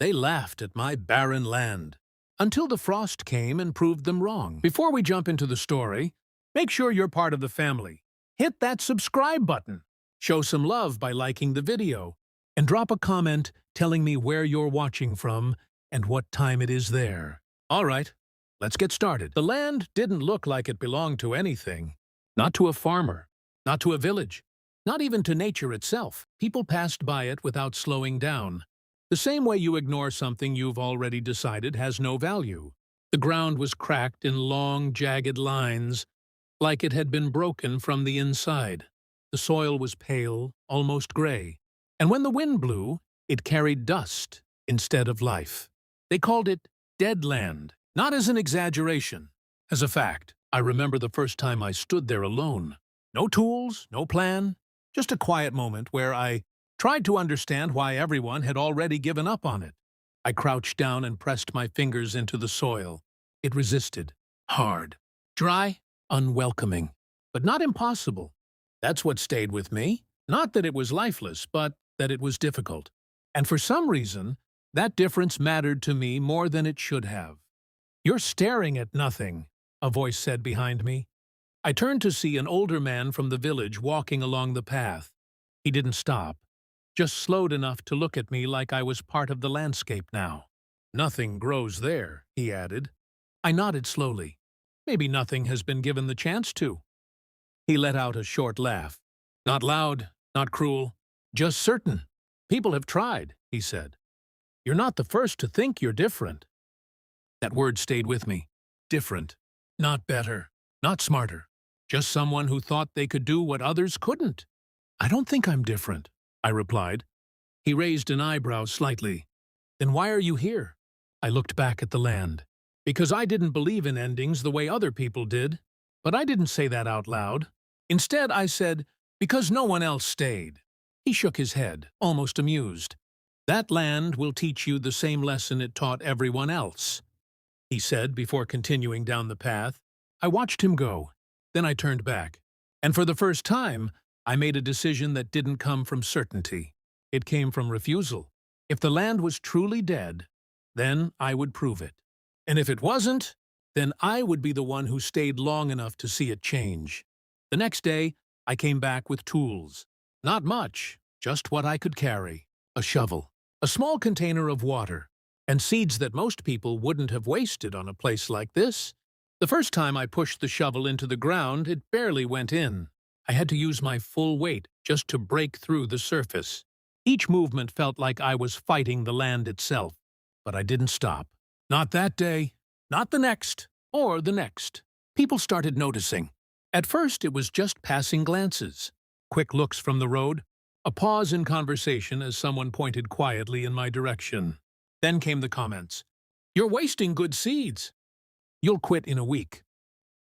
They laughed at my barren land, until the frost came and proved them wrong. Before we jump into the story, make sure you're part of the family. Hit that subscribe button, show some love by liking the video, and drop a comment telling me where you're watching from and what time it is there. All right, let's get started. The land didn't look like it belonged to anything. Not to a farmer, not to a village, not even to nature itself. People passed by it without slowing down. The same way you ignore something you've already decided has no value. The ground was cracked in long, jagged lines, like it had been broken from the inside. The soil was pale, almost gray, and when the wind blew, it carried dust instead of life. They called it dead land, not as an exaggeration, as a fact. I remember the first time I stood there alone. No tools, no plan, just a quiet moment where I tried to understand why everyone had already given up on it. I crouched down and pressed my fingers into the soil. It resisted. Hard. Dry. Unwelcoming. But not impossible. That's what stayed with me. Not that it was lifeless, but that it was difficult. And for some reason, that difference mattered to me more than it should have. "You're staring at nothing," a voice said behind me. I turned to see an older man from the village walking along the path. He didn't stop, just slowed enough to look at me like I was part of the landscape now. "Nothing grows there," he added. I nodded slowly. "Maybe nothing has been given the chance to." He let out a short laugh. "Not loud, not cruel, just certain. People have tried," he said. "You're not the first to think you're different." That word stayed with me. Different. Not better, not smarter. Just someone who thought they could do what others couldn't. "I don't think I'm different," I replied. He raised an eyebrow slightly. "Then why are you here?" I looked back at the land. "Because I didn't believe in endings the way other people did." But I didn't say that out loud. Instead, I said, "Because no one else stayed." He shook his head, almost amused. "That land will teach you the same lesson it taught everyone else," he said before continuing down the path. I watched him go. Then I turned back. And for the first time, I made a decision that didn't come from certainty. It came from refusal. If the land was truly dead, then I would prove it. And if it wasn't, then I would be the one who stayed long enough to see it change. The next day, I came back with tools. Not much, just what I could carry. A shovel, a small container of water, and seeds that most people wouldn't have wasted on a place like this. The first time I pushed the shovel into the ground, it barely went in. I had to use my full weight just to break through the surface. Each movement felt like I was fighting the land itself. But I didn't stop. Not that day, not the next, or the next. People started noticing. At first, it was just passing glances. Quick looks from the road, a pause in conversation as someone pointed quietly in my direction. Then came the comments. "You're wasting good seeds. You'll quit in a week.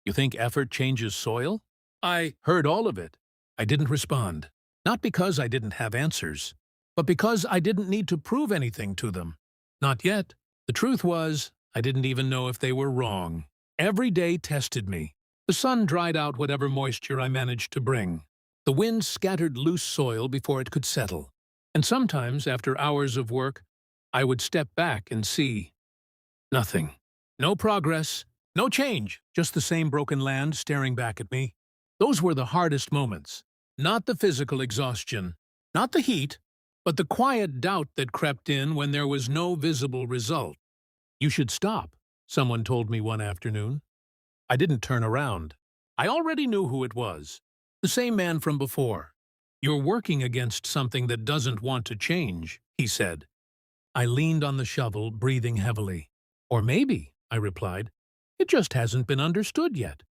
You think effort changes soil?" I heard all of it. I didn't respond. Not because I didn't have answers, but because I didn't need to prove anything to them. Not yet. The truth was, I didn't even know if they were wrong. Every day tested me. The sun dried out whatever moisture I managed to bring. The wind scattered loose soil before it could settle. And sometimes, after hours of work, I would step back and see nothing. No progress, no change, just the same broken land staring back at me. Those were the hardest moments. Not the physical exhaustion, not the heat, but the quiet doubt that crept in when there was no visible result. "You should stop," someone told me one afternoon. I didn't turn around. I already knew who it was. The same man from before. "You're working against something that doesn't want to change," he said. I leaned on the shovel, breathing heavily. "Or maybe," I replied, "it just hasn't been understood yet."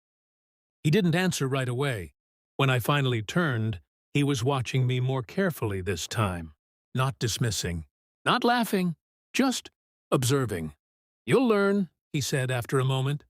He didn't answer right away. When I finally turned, he was watching me more carefully this time. Not dismissing, not laughing, just observing. "You'll learn," he said after a moment.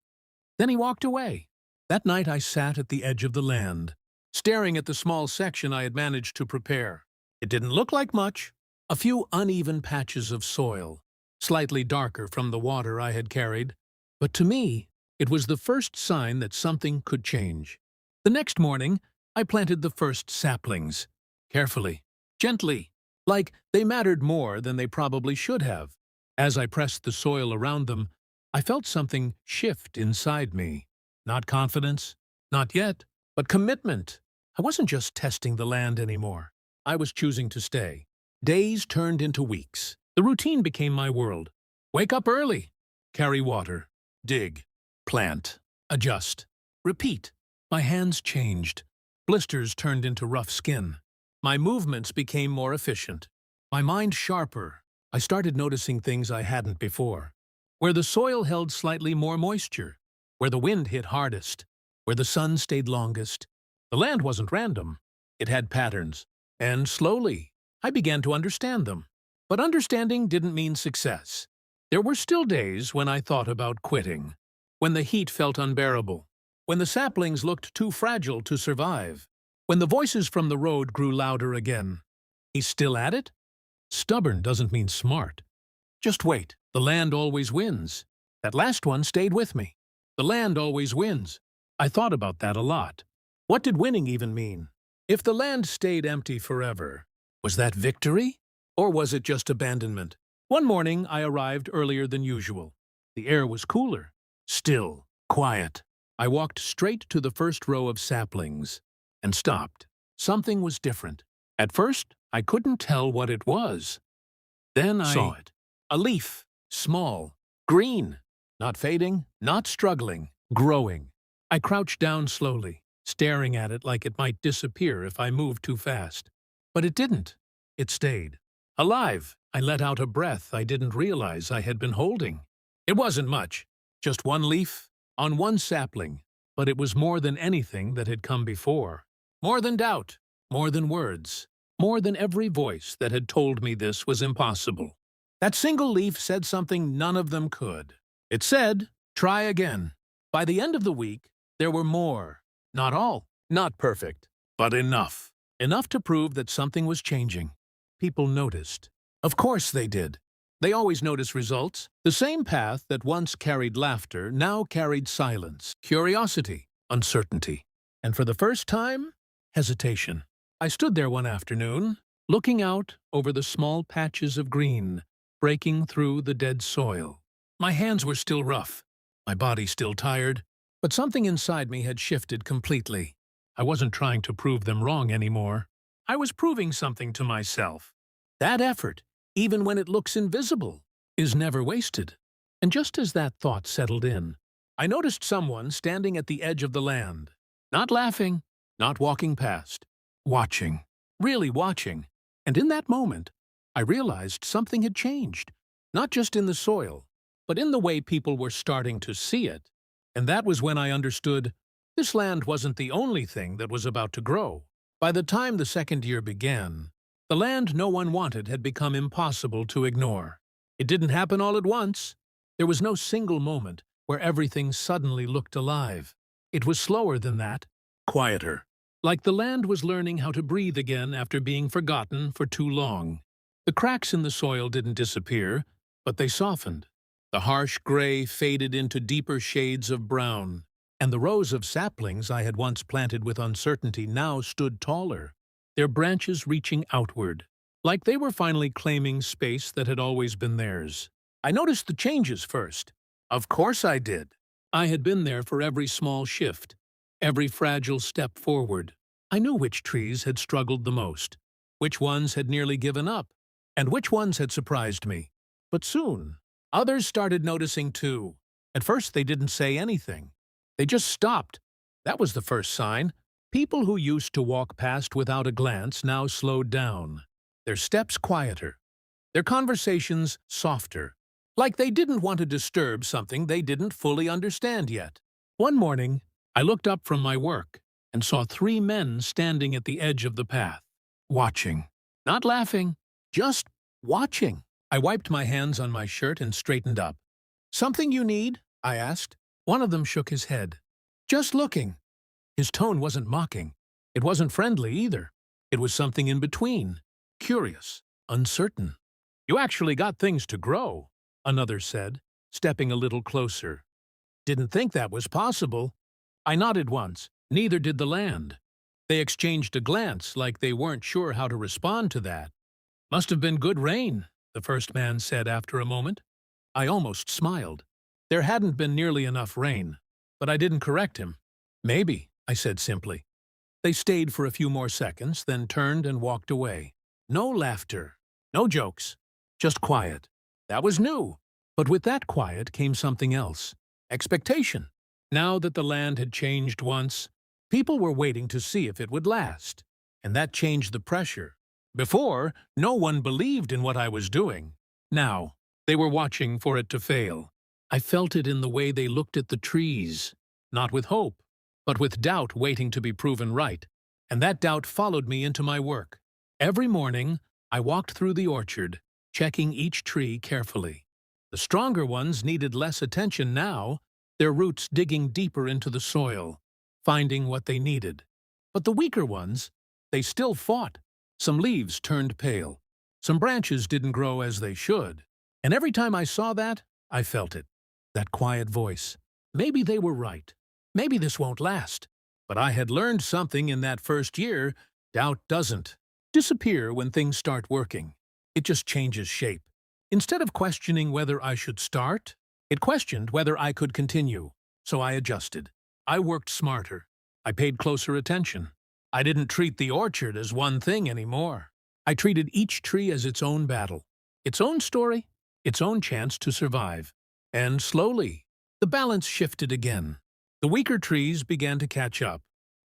Then he walked away. That night I sat at the edge of the land, staring at the small section I had managed to prepare. It didn't look like much. A few uneven patches of soil, slightly darker from the water I had carried. But to me, it was the first sign that something could change. The next morning, I planted the first saplings. Carefully, gently, like they mattered more than they probably should have. As I pressed the soil around them, I felt something shift inside me. Not confidence, not yet, but commitment. I wasn't just testing the land anymore. I was choosing to stay. Days turned into weeks. The routine became my world. Wake up early, carry water, dig, plant, adjust, repeat. My hands changed. Blisters turned into rough skin. My movements became more efficient. My mind sharper. I started noticing things I hadn't before. Where the soil held slightly more moisture, where the wind hit hardest, where the sun stayed longest. The land wasn't random. It had patterns. And slowly, I began to understand them. But understanding didn't mean success. There were still days when I thought about quitting, when the heat felt unbearable, when the saplings looked too fragile to survive, when the voices from the road grew louder again. He's still at it? Stubborn doesn't mean smart. Just wait. The land always wins. That last one stayed with me. The land always wins. I thought about that a lot. What did winning even mean? If the land stayed empty forever, was that victory? Or was it just abandonment? One morning, I arrived earlier than usual. The air was cooler, still, quiet. I walked straight to the first row of saplings and stopped. Something was different. At first, I couldn't tell what it was. Then I saw it. A leaf, small, green, not fading, not struggling, growing. I crouched down slowly, staring at it like it might disappear if I moved too fast. But it didn't. It stayed. Alive. I let out a breath I didn't realize I had been holding. It wasn't much. Just one leaf, on one sapling. But it was more than anything that had come before. More than doubt. More than words. More than every voice that had told me this was impossible. That single leaf said something none of them could. It said, try again. By the end of the week, there were more. Not all. Not perfect. But enough. Enough to prove that something was changing. People noticed. Of course they did. They always notice results. The same path that once carried laughter now carried silence, curiosity, uncertainty. And for the first time, hesitation. I stood there one afternoon, looking out over the small patches of green, breaking through the dead soil. My hands were still rough, my body still tired, but something inside me had shifted completely. I wasn't trying to prove them wrong anymore. I was proving something to myself. That effort, even when it looks invisible, is never wasted. And just as that thought settled in, I noticed someone standing at the edge of the land. Not laughing, not walking past. Watching. Really watching. And in that moment, I realized something had changed. Not just in the soil, but in the way people were starting to see it. And that was when I understood this land wasn't the only thing that was about to grow. By the time the second year began, the land no one wanted had become impossible to ignore. It didn't happen all at once. There was no single moment where everything suddenly looked alive. It was slower than that, quieter. Like the land was learning how to breathe again after being forgotten for too long. The cracks in the soil didn't disappear, but they softened. The harsh gray faded into deeper shades of brown, and the rows of saplings I had once planted with uncertainty now stood taller, their branches reaching outward, like they were finally claiming space that had always been theirs. I noticed the changes first. Of course I did. I had been there for every small shift, every fragile step forward. I knew which trees had struggled the most, which ones had nearly given up, and which ones had surprised me. But soon, others started noticing too. At first they didn't say anything. They just stopped. That was the first sign. People who used to walk past without a glance now slowed down, their steps quieter, their conversations softer, like they didn't want to disturb something they didn't fully understand yet. One morning, I looked up from my work and saw 3 men standing at the edge of the path, watching. Not laughing, just watching. I wiped my hands on my shirt and straightened up. "Something you need?" I asked. One of them shook his head. "Just looking." His tone wasn't mocking. It wasn't friendly either. It was something in between, curious, uncertain. "You actually got things to grow," another said, stepping a little closer. "Didn't think that was possible." I nodded once. Neither did the land. They exchanged a glance like they weren't sure how to respond to that. "Must have been good rain," the first man said after a moment. I almost smiled. There hadn't been nearly enough rain, but I didn't correct him. Maybe, I said simply. They stayed for a few more seconds, then turned and walked away. No laughter, no jokes, just quiet. That was new. But with that quiet came something else. Expectation. Now that the land had changed once, people were waiting to see if it would last. And that changed the pressure. Before, no one believed in what I was doing. Now, they were watching for it to fail. I felt it in the way they looked at the trees, not with hope, but with doubt waiting to be proven right. And that doubt followed me into my work. Every morning, I walked through the orchard, checking each tree carefully. The stronger ones needed less attention now, their roots digging deeper into the soil, finding what they needed. But the weaker ones, they still fought. Some leaves turned pale. Some branches didn't grow as they should. And every time I saw that, I felt it. That quiet voice. Maybe they were right. Maybe this won't last. But I had learned something in that first year. Doubt doesn't disappear when things start working. It just changes shape. Instead of questioning whether I should start, it questioned whether I could continue. So I adjusted. I worked smarter. I paid closer attention. I didn't treat the orchard as one thing anymore. I treated each tree as its own battle, its own story, its own chance to survive. And slowly, the balance shifted again. The weaker trees began to catch up.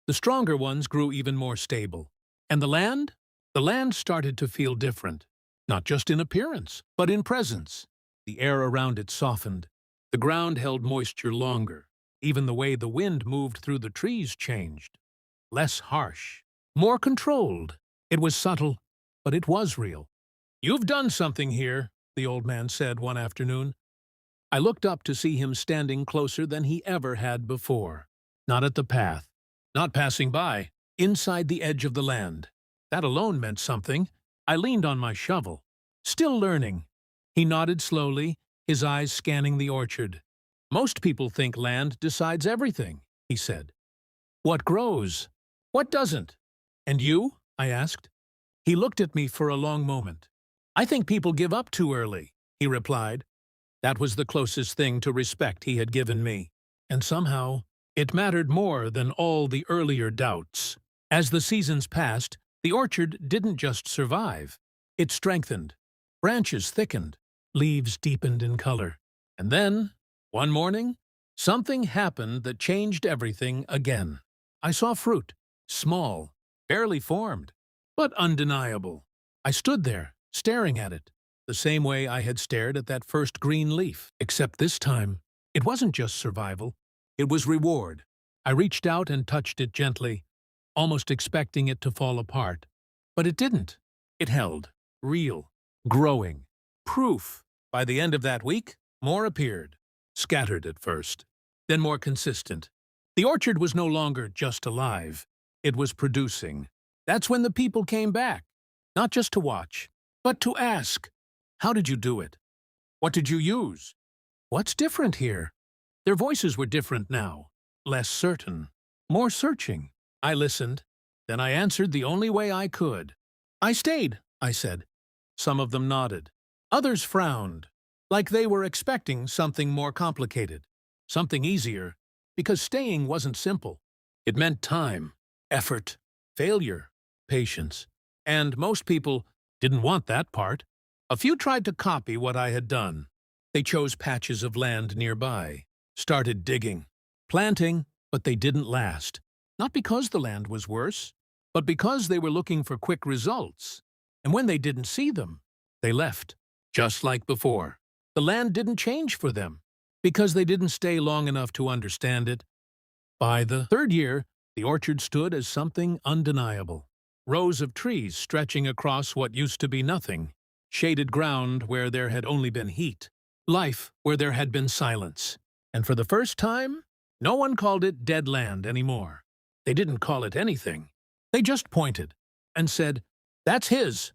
The stronger ones grew even more stable. And the land? The land started to feel different. Not just in appearance, but in presence. The air around it softened. The ground held moisture longer. Even the way the wind moved through the trees changed. Less harsh. More controlled. It was subtle, but it was real. "You've done something here," the old man said one afternoon. I looked up to see him standing closer than he ever had before. Not at the path. Not passing by. Inside the edge of the land. That alone meant something. I leaned on my shovel. Still learning. He nodded slowly, his eyes scanning the orchard. "Most people think land decides everything," he said. "What grows? What doesn't? And you?" I asked. He looked at me for a long moment. "I think people give up too early," he replied. That was the closest thing to respect he had given me. And somehow, it mattered more than all the earlier doubts. As the seasons passed, the orchard didn't just survive. It strengthened. Branches thickened. Leaves deepened in color. And then, one morning, something happened that changed everything again. I saw fruit. Small. Barely formed. But undeniable. I stood there, staring at it, the same way I had stared at that first green leaf. Except this time, it wasn't just survival. It was reward. I reached out and touched it gently, almost expecting it to fall apart. But it didn't. It held. Real. Growing. Proof. By the end of that week, more appeared. Scattered at first. Then more consistent. The orchard was no longer just alive. It was producing. That's when the people came back. Not just to watch, but to ask. How did you do it? What did you use? What's different here? Their voices were different now. Less certain. More searching. I listened. Then I answered the only way I could. "I stayed," I said. Some of them nodded. Others frowned, like they were expecting something more complicated. Something easier, because staying wasn't simple. It meant time, effort, failure, patience. And most people didn't want that part. A few tried to copy what I had done. They chose patches of land nearby, started digging, planting, but they didn't last. Not because the land was worse, but because they were looking for quick results. And when they didn't see them, they left, just like before. The land didn't change for them, because they didn't stay long enough to understand it. By the third year, the orchard stood as something undeniable. Rows of trees stretching across what used to be nothing. Shaded ground where there had only been heat. Life where there had been silence. And for the first time, no one called it dead land anymore. They didn't call it anything. They just pointed and said, "That's his."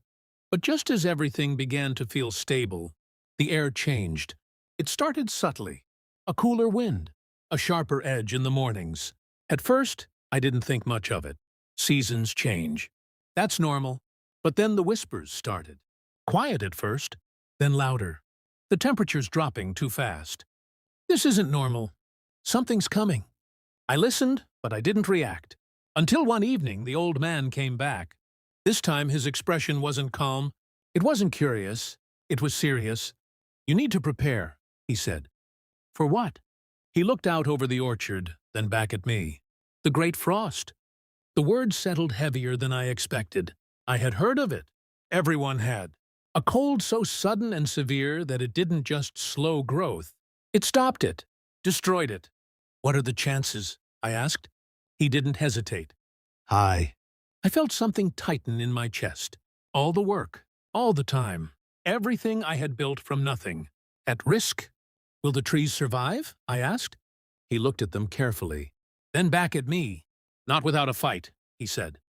But just as everything began to feel stable, the air changed. It started subtly. A cooler wind. A sharper edge in the mornings. At first, I didn't think much of it. Seasons change. That's normal. But then the whispers started. Quiet at first, then louder. The temperature's dropping too fast. This isn't normal. Something's coming. I listened, but I didn't react. Until one evening, the old man came back. This time, his expression wasn't calm. It wasn't curious. It was serious. "You need to prepare," he said. "For what?" He looked out over the orchard, then back at me. "The great frost." The words settled heavier than I expected. I had heard of it. Everyone had. A cold so sudden and severe that it didn't just slow growth. It stopped it, destroyed it. "What are the chances?" I asked. He didn't hesitate. "High." I felt something tighten in my chest. All the work, all the time, everything I had built from nothing. At risk? "Will the trees survive?" I asked. He looked at them carefully, then back at me. "Not without a fight," he said.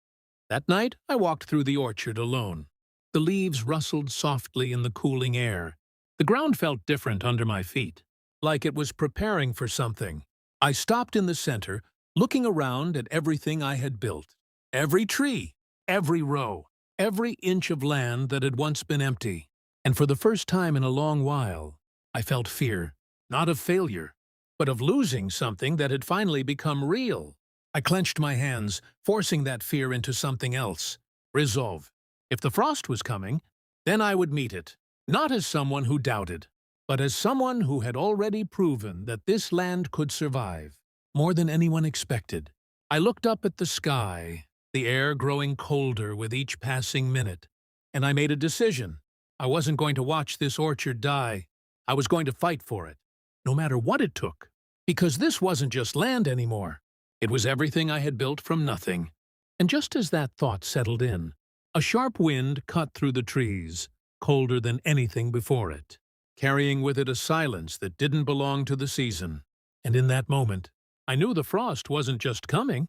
That night, I walked through the orchard alone. The leaves rustled softly in the cooling air. The ground felt different under my feet, like it was preparing for something. I stopped in the center, looking around at everything I had built. Every tree, every row, every inch of land that had once been empty. And for the first time in a long while, I felt fear, not of failure, but of losing something that had finally become real. I clenched my hands, forcing that fear into something else. Resolve. If the frost was coming, then I would meet it, not as someone who doubted, but as someone who had already proven that this land could survive, more than anyone expected. I looked up at the sky, the air growing colder with each passing minute, and I made a decision. I wasn't going to watch this orchard die. I was going to fight for it, no matter what it took, because this wasn't just land anymore. It was everything I had built from nothing. And just as that thought settled in, a sharp wind cut through the trees, colder than anything before it, carrying with it a silence that didn't belong to the season. And in that moment, I knew the frost wasn't just coming.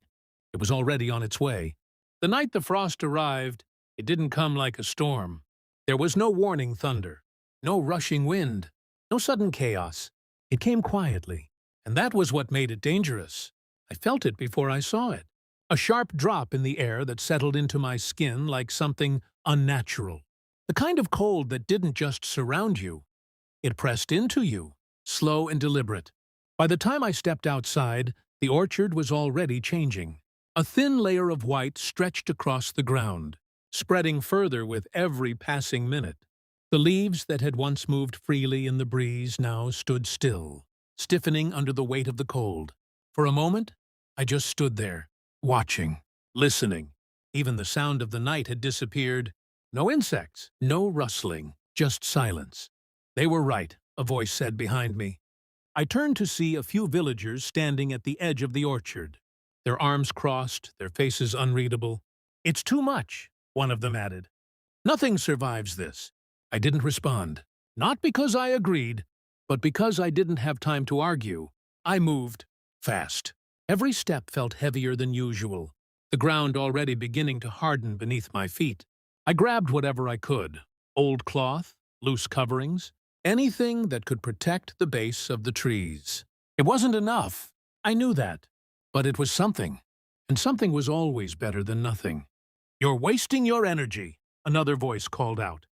It was already on its way. The night the frost arrived, it didn't come like a storm. There was no warning thunder, no rushing wind, no sudden chaos. It came quietly, and that was what made it dangerous. I felt it before I saw it. A sharp drop in the air that settled into my skin like something unnatural. The kind of cold that didn't just surround you. It pressed into you, slow and deliberate. By the time I stepped outside, the orchard was already changing. A thin layer of white stretched across the ground, spreading further with every passing minute. The leaves that had once moved freely in the breeze now stood still, stiffening under the weight of the cold. For a moment, I just stood there, watching, listening. Even the sound of the night had disappeared. No insects, no rustling, just silence. "They were right," a voice said behind me. I turned to see a few villagers standing at the edge of the orchard, their arms crossed, their faces unreadable. "It's too much," one of them added. "Nothing survives this." I didn't respond, not because I agreed, but because I didn't have time to argue. I moved, fast. Every step felt heavier than usual, the ground already beginning to harden beneath my feet. I grabbed whatever I could, old cloth, loose coverings, anything that could protect the base of the trees. It wasn't enough, I knew that, but it was something, and something was always better than nothing. "You're wasting your energy," another voice called out.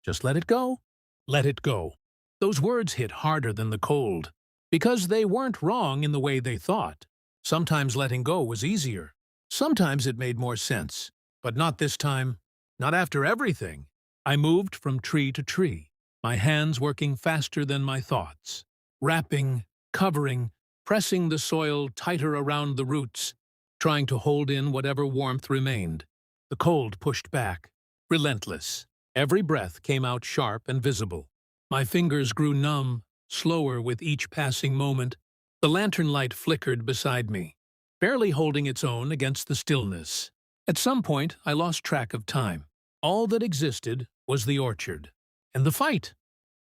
"Just let it go." Let it go. Those words hit harder than the cold, because they weren't wrong in the way they thought. Sometimes letting go was easier. Sometimes it made more sense. But not this time. Not after everything. I moved from tree to tree, my hands working faster than my thoughts. Wrapping, covering, pressing the soil tighter around the roots, trying to hold in whatever warmth remained. The cold pushed back, relentless. Every breath came out sharp and visible. My fingers grew numb, slower with each passing moment. The lantern light flickered beside me, barely holding its own against the stillness. At some point, I lost track of time. All that existed was the orchard. And the fight.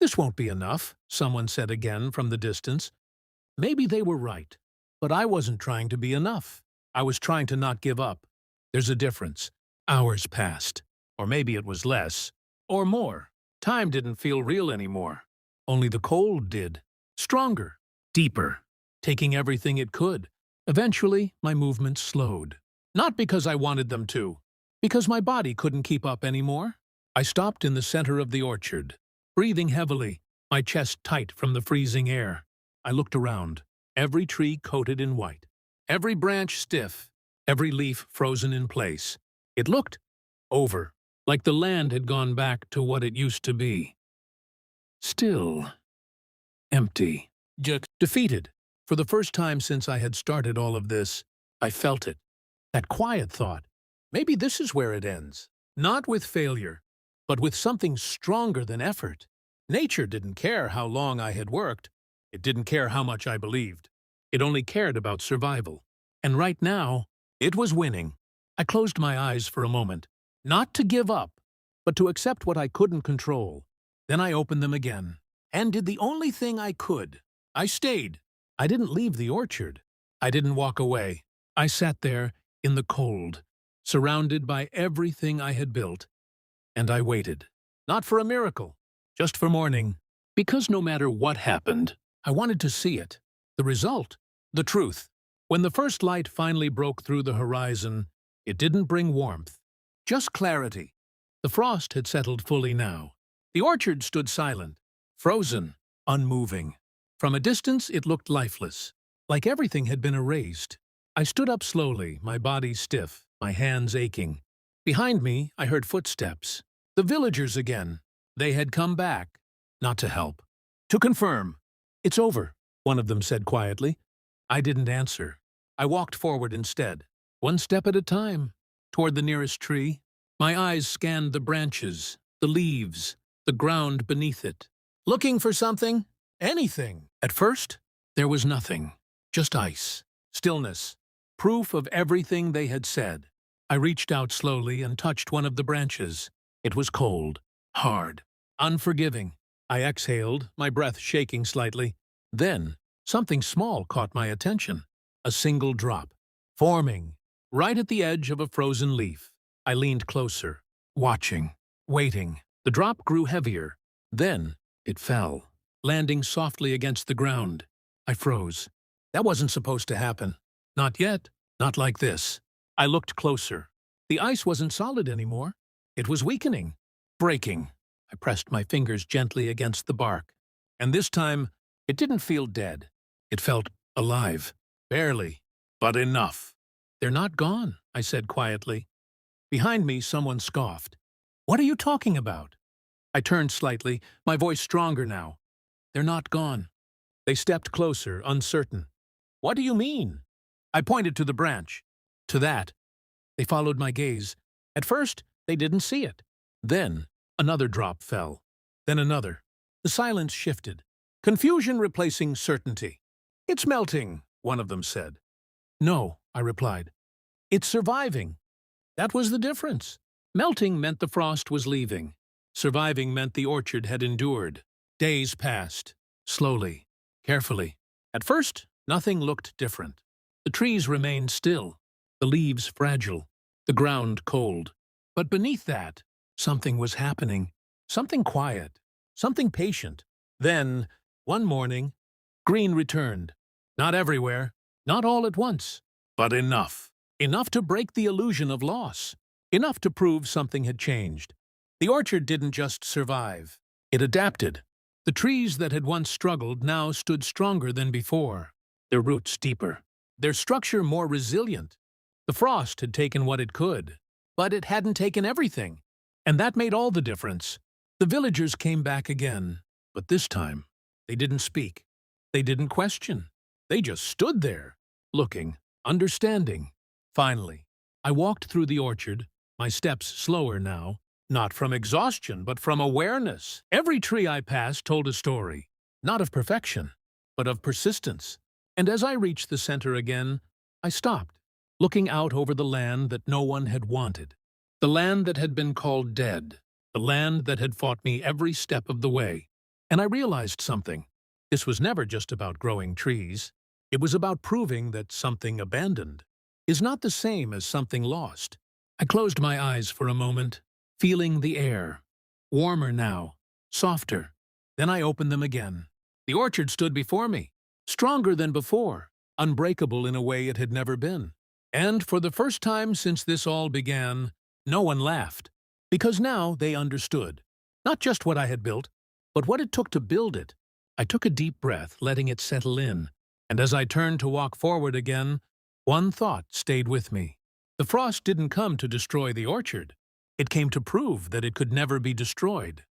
"This won't be enough," someone said again from the distance. Maybe they were right, but I wasn't trying to be enough. I was trying to not give up. There's a difference. Hours passed. Or maybe it was less. Or more. Time didn't feel real anymore. Only the cold did. Stronger. Deeper. Taking everything it could. Eventually, my movements slowed. Not because I wanted them to. Because my body couldn't keep up anymore. I stopped in the center of the orchard, breathing heavily, my chest tight from the freezing air. I looked around, every tree coated in white, every branch stiff, every leaf frozen in place. It looked over, like the land had gone back to what it used to be. Still, empty. Defeated. For the first time since I had started all of this, I felt it. That quiet thought. Maybe this is where it ends. Not with failure, but with something stronger than effort. Nature didn't care how long I had worked. It didn't care how much I believed. It only cared about survival. And right now, it was winning. I closed my eyes for a moment, not to give up, but to accept what I couldn't control. Then I opened them again, and did the only thing I could. I stayed. I didn't leave the orchard. I didn't walk away. I sat there in the cold, surrounded by everything I had built, and I waited. Not for a miracle, just for morning. Because no matter what happened, I wanted to see it. The result, the truth. When the first light finally broke through the horizon, it didn't bring warmth, just clarity. The frost had settled fully now. The orchard stood silent, frozen, unmoving. From a distance, it looked lifeless, like everything had been erased. I stood up slowly, my body stiff, my hands aching. Behind me, I heard footsteps. The villagers again. They had come back, not to help, to confirm. "It's over," one of them said quietly. I didn't answer. I walked forward instead, one step at a time, toward the nearest tree. My eyes scanned the branches, the leaves, the ground beneath it, looking for something, anything. At first, there was nothing, just ice, stillness, proof of everything they had said. I reached out slowly and touched one of the branches. It was cold, hard, unforgiving. I exhaled, my breath shaking slightly. Then, something small caught my attention. A single drop, forming, right at the edge of a frozen leaf. I leaned closer, watching, waiting. The drop grew heavier. Then, it fell, landing softly against the ground. I froze. That wasn't supposed to happen. Not yet. Not like this. I looked closer. The ice wasn't solid anymore. It was weakening, breaking. I pressed my fingers gently against the bark. And this time, it didn't feel dead. It felt alive. Barely, but enough. "They're not gone," I said quietly. Behind me, someone scoffed. "What are you talking about?" I turned slightly, my voice stronger now. "They're not gone." They stepped closer, uncertain. "What do you mean?" I pointed to the branch. To that. They followed my gaze. At first, they didn't see it. Then, another drop fell. Then another. The silence shifted. Confusion replacing certainty. "It's melting," one of them said. "No," I replied. "It's surviving." That was the difference. Melting meant the frost was leaving. Surviving meant the orchard had endured. Days passed, slowly, carefully. At first, nothing looked different. The trees remained still, the leaves fragile, the ground cold. But beneath that, something was happening. Something quiet, something patient. Then, one morning, green returned. Not everywhere, not all at once, but enough. Enough to break the illusion of loss. Enough to prove something had changed. The orchard didn't just survive. It adapted. The trees that had once struggled now stood stronger than before, their roots deeper, their structure more resilient. The frost had taken what it could, but it hadn't taken everything. And that made all the difference. The villagers came back again, but this time, they didn't speak. They didn't question. They just stood there, looking, understanding. Finally, I walked through the orchard, my steps slower now, not from exhaustion, but from awareness. Every tree I passed told a story, not of perfection, but of persistence. And as I reached the center again, I stopped, looking out over the land that no one had wanted, the land that had been called dead, the land that had fought me every step of the way. And I realized something. This was never just about growing trees. It was about proving that something abandoned is not the same as something lost. I closed my eyes for a moment, feeling the air, warmer now, softer. Then I opened them again. The orchard stood before me, stronger than before, unbreakable in a way it had never been. And for the first time since this all began, no one laughed, because now they understood. Not just what I had built, but what it took to build it. I took a deep breath, letting it settle in, and as I turned to walk forward again, one thought stayed with me. The frost didn't come to destroy the orchard. It came to prove that it could never be destroyed.